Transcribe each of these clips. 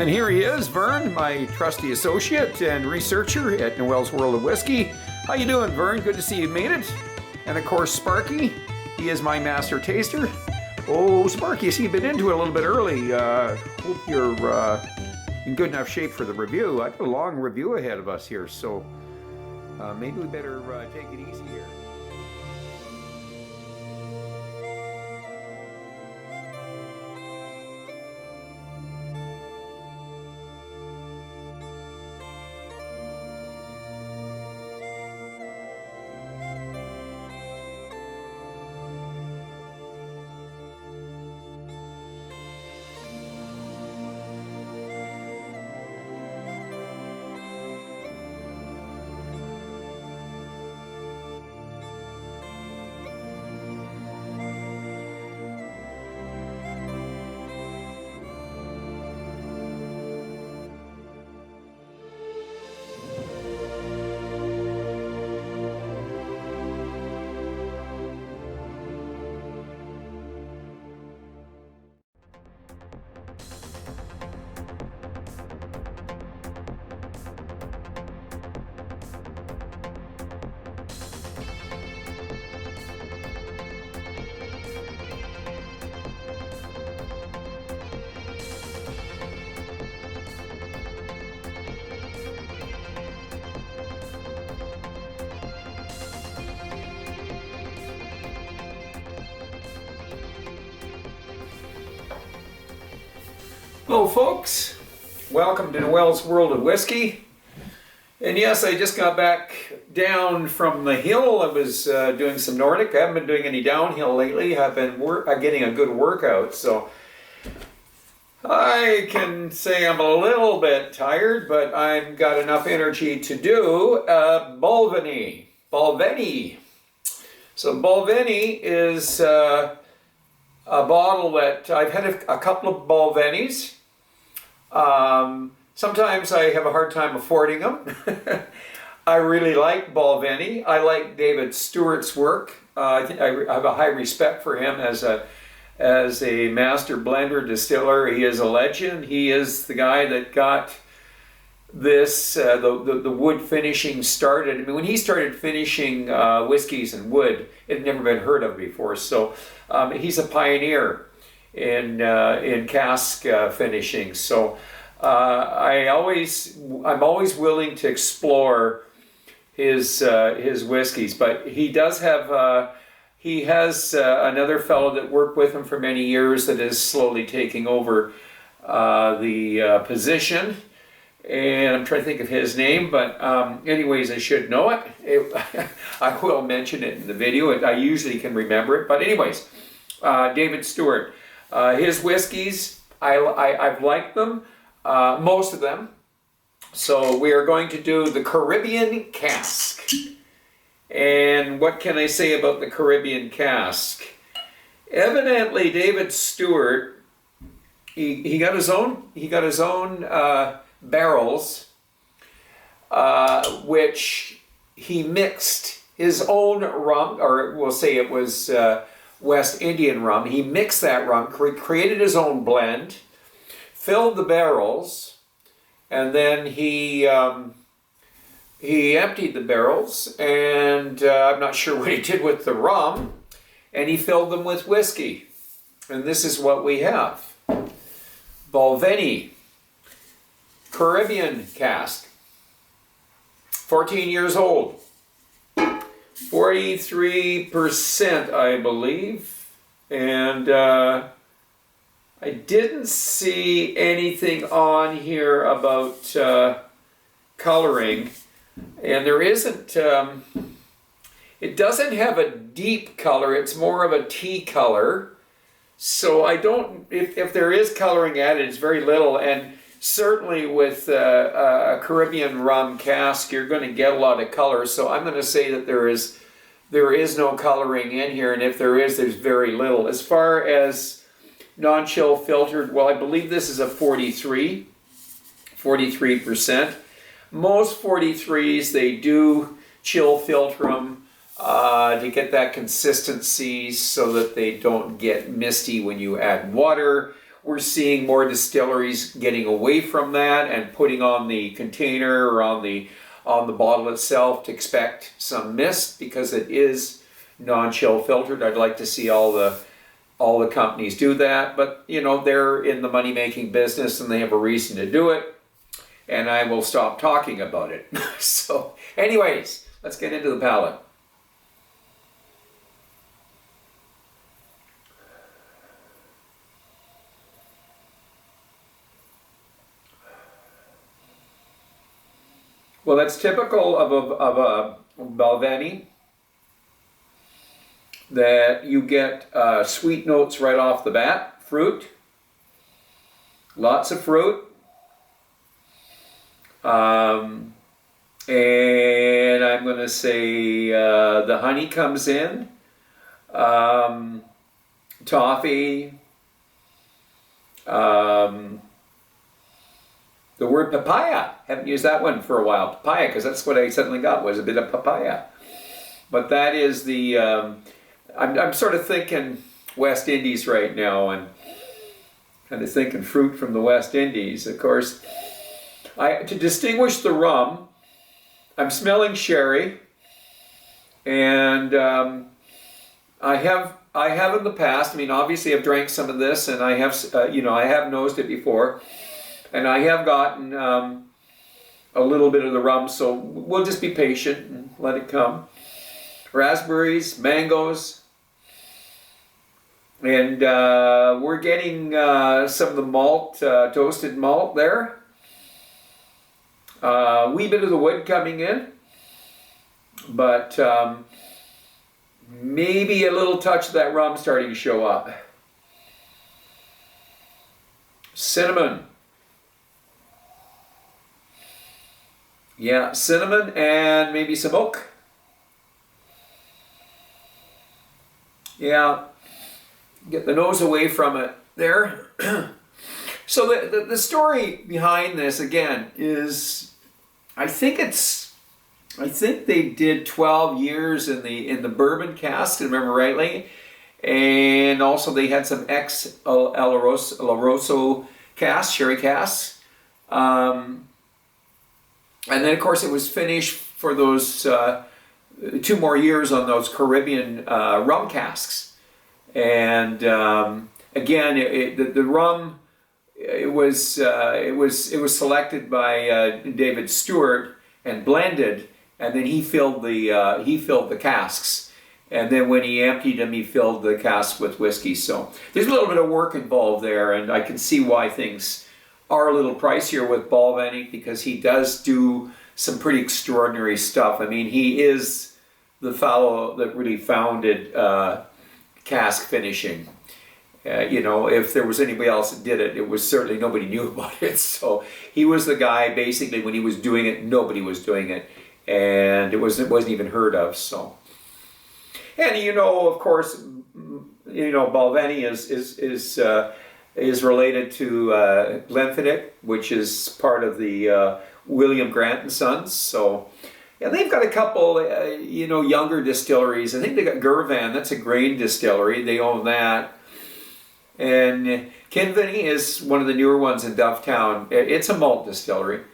And here he is, Vern, my trusty associate and researcher at Noel's World of Whiskey. How you doing, Vern? Good to see you made it. And of course, Sparky. He is my master taster. Oh, Sparky, I see you've been into it a little bit early. Hope you're in good enough shape for the review. I've got a long review ahead of us here, so maybe we better take it easy here. Hello folks, welcome to Noel's World of Whiskey. And yes, I just got back down from the hill. I was doing some Nordic. I haven't been doing any downhill lately. I've been getting a good workout, so I can say I'm a little bit tired, but I've got enough energy to do Balvenie. So Balvenie is a bottle that I've had a couple of Balvenies. Sometimes I have a hard time affording them. I really like Balvenie. I like David Stewart's work. I have a high respect for him as a master blender distiller. He is a legend. He is the guy that got this the wood finishing started. I mean, when he started finishing whiskeys and wood, it had never been heard of before. So he's a pioneer in cask finishing. So I'm always willing to explore his whiskeys, but he does have he has another fellow that worked with him for many years that is slowly taking over the position, and I'm trying to think of his name, but anyways, I should know it. I will mention it in the video. I usually can remember it, but anyways, David Stewart. His whiskeys, I've liked them, most of them. So we are going to do the Caribbean Cask. And what can I say about the Caribbean Cask? Evidently, David Stewart, he got his own barrels, which he mixed his own rum, or we'll say it was West Indian rum. He mixed that rum, created his own blend, filled the barrels, and then he emptied the barrels, and I'm not sure what he did with the rum, and he filled them with whiskey. And this is what we have. Balvenie Caribbean Cask, 14 years old. 43%, I believe, and I didn't see anything on here about coloring, and there isn't, it doesn't have a deep color, it's more of a tea color, so I don't, if there is coloring added, it's very little, and certainly with a Caribbean rum cask, you're going to get a lot of color, so I'm going to say that there is no coloring in here, and if there is, there's very little. As far as non-chill filtered, well, I believe this is a 43%. Most 43s, they do chill filter them to get that consistency so that they don't get misty when you add water we're seeing more distilleries getting away from that and putting on the container or on the bottle itself to expect some mist because it is non-chill filtered. I'd like to see all the companies do that, but you know, they're in the money-making business and they have a reason to do it, and I will stop talking about it. So anyways, let's get into the palate. Well, that's typical of a Balvenie, that you get sweet notes right off the bat, fruit, lots of fruit, and I'm going to say the honey comes in, toffee, the word papaya, haven't used that one for a while, papaya, because that's what I suddenly got, was a bit of papaya. But that is the, I'm sort of thinking West Indies right now, and kind of thinking fruit from the West Indies. Of course, to distinguish the rum, I'm smelling sherry, and I have in the past, I mean, obviously I've drank some of this, and I have, I have nosed it before. And I have gotten a little bit of the rum, so we'll just be patient and let it come. Raspberries, mangoes, and we're getting some of the malt, toasted malt there. A wee bit of the wood coming in, but maybe a little touch of that rum starting to show up. Cinnamon. Yeah, cinnamon and maybe some oak. Yeah, get the nose away from it there. So the story behind this again is, I think they did 12 years in the bourbon cask, if I remember rightly, and also they had some Oloroso cask, sherry casks. And then, of course, it was finished for those 2 more years on those Caribbean rum casks. And again, the rum it was selected by David Stewart and blended, and then he filled the casks. And then when he emptied them, he filled the casks with whiskey. So there's a little bit of work involved there, and I can see why things are a little pricier with Balvenie, because he does do some pretty extraordinary stuff. I mean, he is the fellow that really founded cask finishing. If there was anybody else that did it, it was certainly nobody knew about it. So he was the guy, basically, when he was doing it, nobody was doing it, and it wasn't even heard of. So, and of course, Balvenie is related to Glenffidich, which is part of the William Grant and Sons. So, yeah, they've got a couple, younger distilleries. I think they got Gurvan, that's a grain distillery. They own that. And Kinvany is one of the newer ones in Dufftown. It's a malt distillery.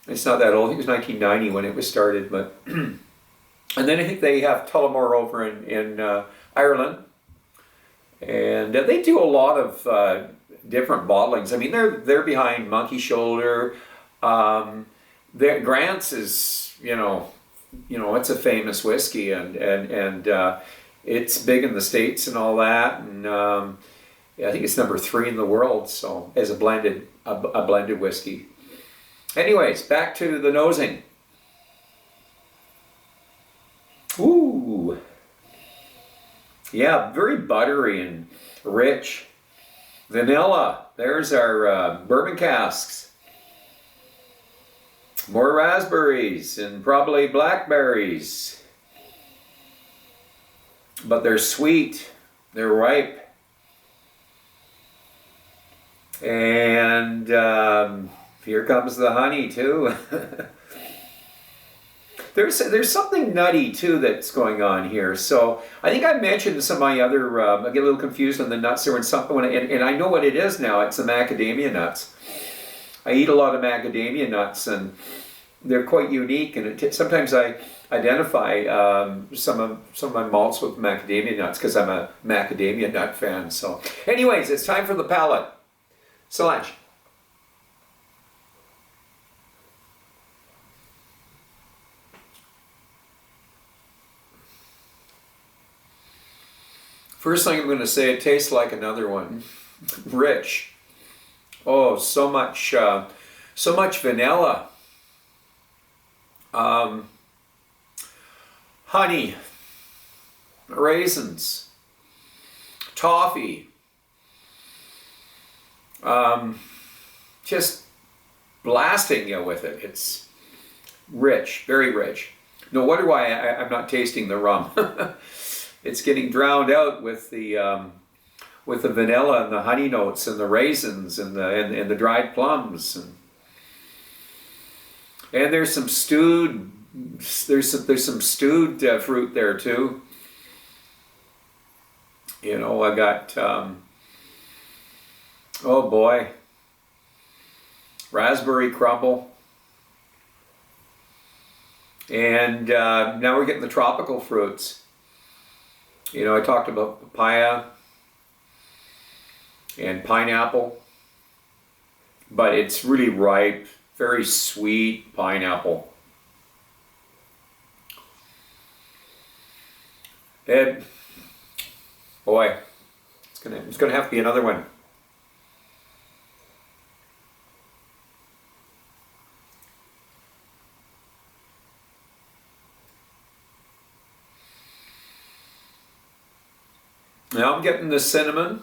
It's not that old. I think it was 1990 when it was started. But and then I think they have Tullamore over in Ireland. And they do a lot of different bottlings. I mean, they're behind Monkey Shoulder. Grant's is, it's a famous whiskey, and it's big in the States and all that. And I think it's number 3 in the world. So as a blended whiskey. Anyways, back to the nosing. Ooh. Yeah, very buttery and rich. Vanilla. There's our bourbon casks. More raspberries and probably blackberries. But they're sweet. They're ripe. And here comes the honey too. there's something nutty too that's going on here. So I think I mentioned some of my other. I get a little confused on the nuts there, and something, and I know what it is now. It's the macadamia nuts. I eat a lot of macadamia nuts, and they're quite unique. And sometimes I identify some of my malts with macadamia nuts because I'm a macadamia nut fan. So, anyways, it's time for the palate. Sláinte. First thing I'm going to say, it tastes like another one. Rich. Oh, so much vanilla. Honey, raisins, toffee. Just blasting you with it. It's rich, very rich. No wonder why I'm not tasting the rum. It's getting drowned out with the vanilla and the honey notes and the raisins and the dried plums, and there's some stewed fruit there too. You know, I got oh boy, raspberry crumble, and now we're getting the tropical fruits. You know, I talked about papaya and pineapple, but it's really ripe, very sweet pineapple. And boy, it's gonna have to be another one. Now I'm getting the cinnamon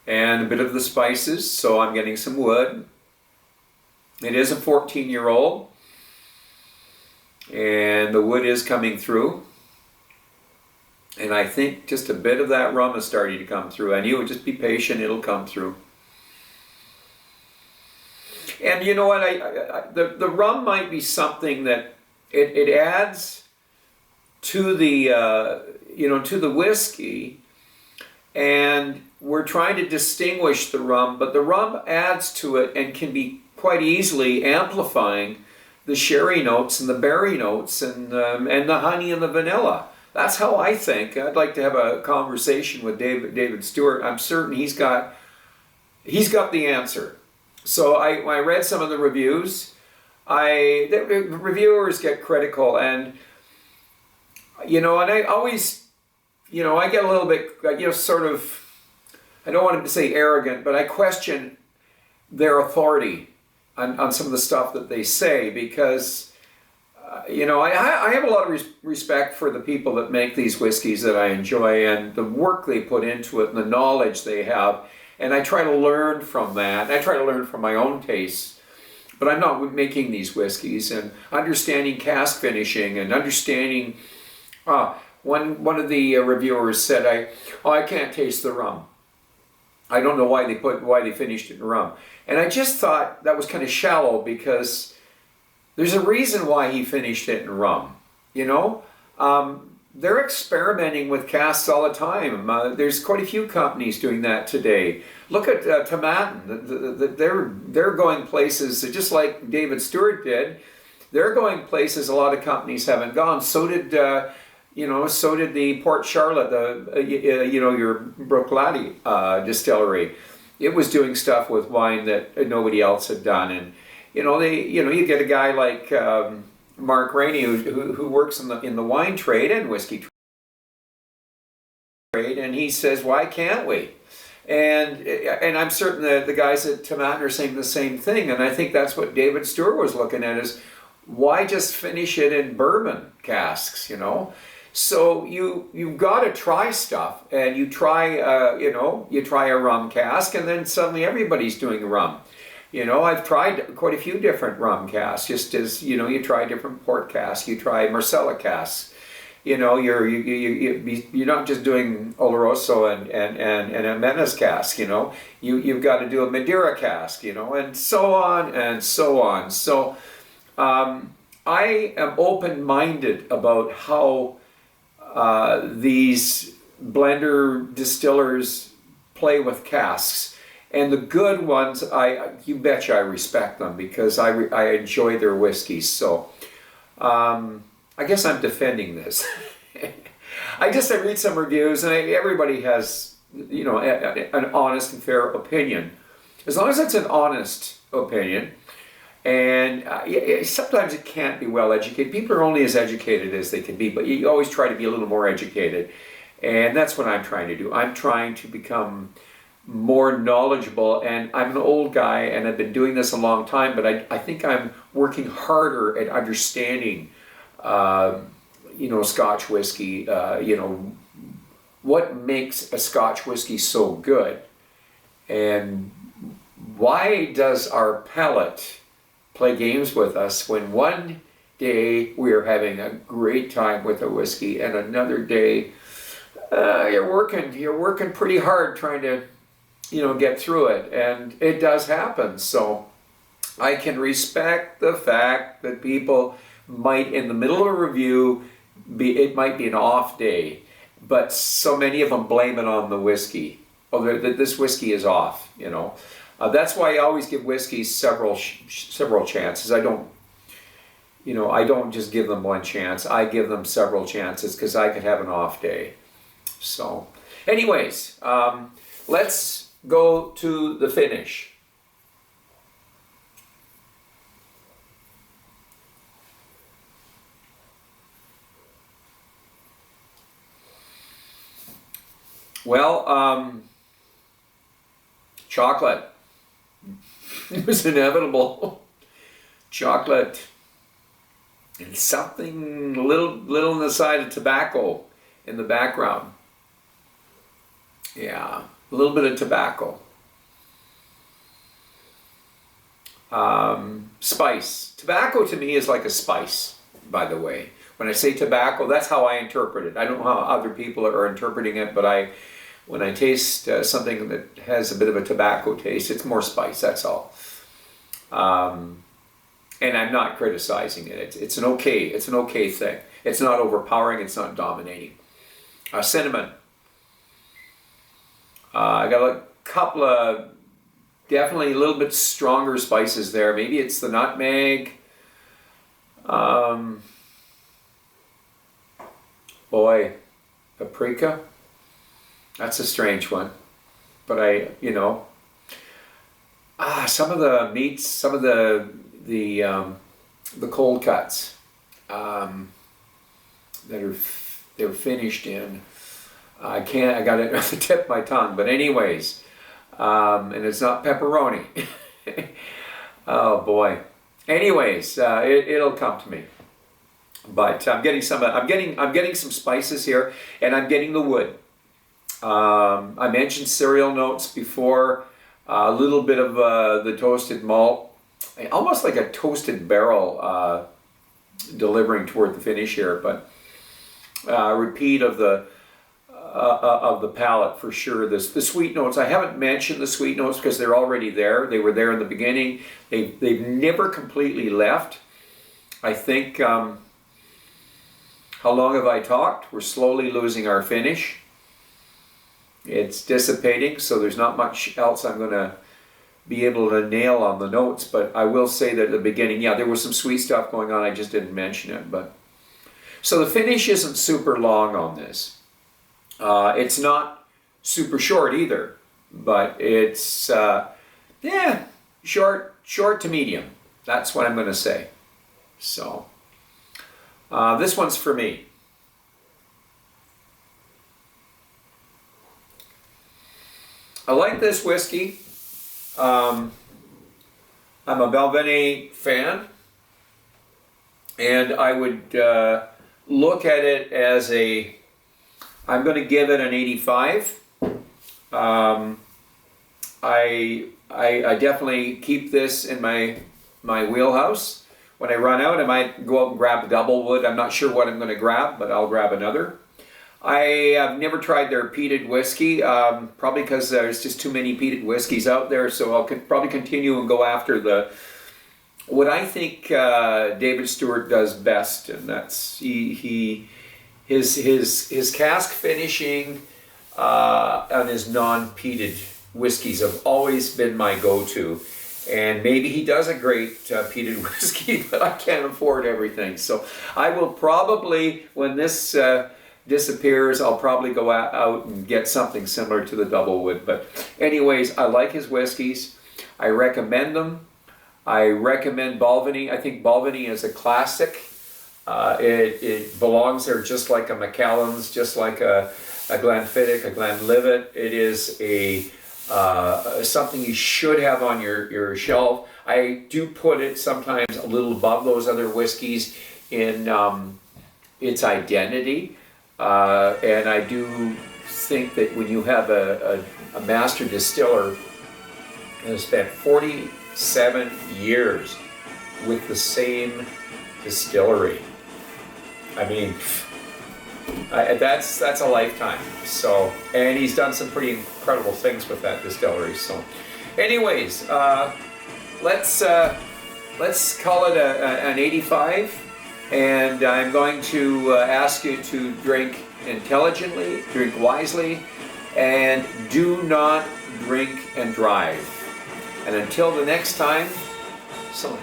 and a bit of the spices, so I'm getting some wood. It is a 14-year-old, and the wood is coming through. And I think just a bit of that rum is starting to come through. And you would just be patient, it'll come through. And you know what, the rum might be something that it adds to the to the whiskey, and we're trying to distinguish the rum, but the rum adds to it and can be quite easily amplifying the sherry notes and the berry notes and the honey and the vanilla. That's how I think. I'd like to have a conversation with David Stewart. I'm certain he's got the answer. So I read some of the reviews. The reviewers get critical, and you know, and I always, you know, I get a little bit, you know, sort of, I don't want to say arrogant, but I question their authority on some of the stuff that they say, because, you know, I have a lot of respect for the people that make these whiskeys that I enjoy and the work they put into it and the knowledge they have. And I try to learn from that. I try to learn from my own tastes. But I'm not making these whiskeys, and understanding cask finishing and understanding... One of the reviewers said, I can't taste the rum. I don't know why they finished it in rum. And I just thought that was kind of shallow, because there's a reason why he finished it in rum. You know, they're experimenting with casks all the time. There's quite a few companies doing that today. Look at Tomatin. They're going places just like David Stewart did. They're going places a lot of companies haven't gone. So did the Port Charlotte, your Bruichladdich distillery. It was doing stuff with wine that nobody else had done, and you get a guy like Mark Rainey who works in the wine trade and whiskey trade, and he says, why can't we? And I'm certain that the guys at Tomatin are saying the same thing, and I think that's what David Stewart was looking at, is why just finish it in bourbon casks, you know? So you've got to try stuff, and you try a rum cask, and then suddenly everybody's doing rum. You know, I've tried quite a few different rum casks, just as, you know, you try different port casks, you try Marsala casks. you're not just doing Oloroso and a Menace cask, you've got to do a Madeira cask, and so on and so on. So I am open-minded about how these blender distillers play with casks. And the good ones, you betcha I respect them because I enjoy their whiskeys. So I guess I'm defending this. I read some reviews, and everybody has, an honest and fair opinion. As long as it's an honest opinion, and sometimes it can't be well educated. People are only as educated as they can be, but you always try to be a little more educated. And that's what I'm trying to do. I'm trying to become more knowledgeable, and I'm an old guy and I've been doing this a long time, but I think I'm working harder at understanding Scotch whiskey, what makes a Scotch whiskey so good, and why does our palate play games with us when one day we are having a great time with a whiskey and another day you're working pretty hard trying to get through it, and it does happen. So I can respect the fact that people might, in the middle of a review, it might be an off day, but so many of them blame it on the whiskey. Oh, this whiskey is off, That's why I always give whiskeys several chances. I don't just give them one chance. I give them several chances because I could have an off day. So, anyways, let's go to the finish. Well, chocolate. It was inevitable. Chocolate. And something little on the side of tobacco in the background. Yeah, a little bit of tobacco. Spice. Tobacco to me is like a spice, by the way. When I say tobacco, that's how I interpret it. I don't know how other people are interpreting it, but when I taste something that has a bit of a tobacco taste, it's more spice, that's all. And I'm not criticizing it. It's an okay thing. It's not overpowering, it's not dominating. Cinnamon. I got a couple of definitely a little bit stronger spices there. Maybe it's the nutmeg. Paprika. That's a strange one. But some of the meats, some of the cold cuts they're finished in. I got it on the tip of my tongue, but anyways, and it's not pepperoni. Oh boy. Anyways, it'll come to me. But I'm getting some spices here, and I'm getting the wood. I mentioned cereal notes before. A little bit of the toasted malt, almost like a toasted barrel, delivering toward the finish here. But repeat of the palate for sure. The sweet notes, I haven't mentioned the sweet notes because they're already there. They were there in the beginning. They've never completely left. I think, how long have I talked? We're slowly losing our finish. It's dissipating, so there's not much else I'm going to be able to nail on the notes, but I will say that at the beginning, there was some sweet stuff going on. I just didn't mention it. But so the finish isn't super long on this. It's not super short either, but it's short to medium. That's what I'm going to say. So this one's for me. I like this whiskey. I'm a Balvenie fan, and I would look at it as I'm going to give it an 85. I definitely keep this in my wheelhouse When I run out, I might go out and grab a double wood. I'm not sure what I'm going to grab, but I'll grab another. I have never tried their peated whiskey, probably because there's just too many peated whiskeys out there, so I'll probably continue and go after what I think David Stewart does best, and that's his cask finishing on his non-peated whiskeys have always been my go-to. And maybe he does a great peated whiskey, but I can't afford everything. So I will probably, when this disappears, I'll probably go out and get something similar to the double wood. But anyways, I like his whiskeys. I recommend them. I recommend Balvenie. I think Balvenie is a classic. It belongs there just like a Macallan's, just like a Glenfiddich, a Glenlivet. It is something you should have on your shelf. I do put it sometimes a little above those other whiskeys in its identity. And I do think that when you have a master distiller who has spent 47 years with the same distillery, I mean, that's a lifetime. So, and he's done some pretty incredible things with that distillery. So, anyways, let's call it an 85. And I'm going to ask you to drink intelligently, drink wisely, and do not drink and drive. And until the next time, so much.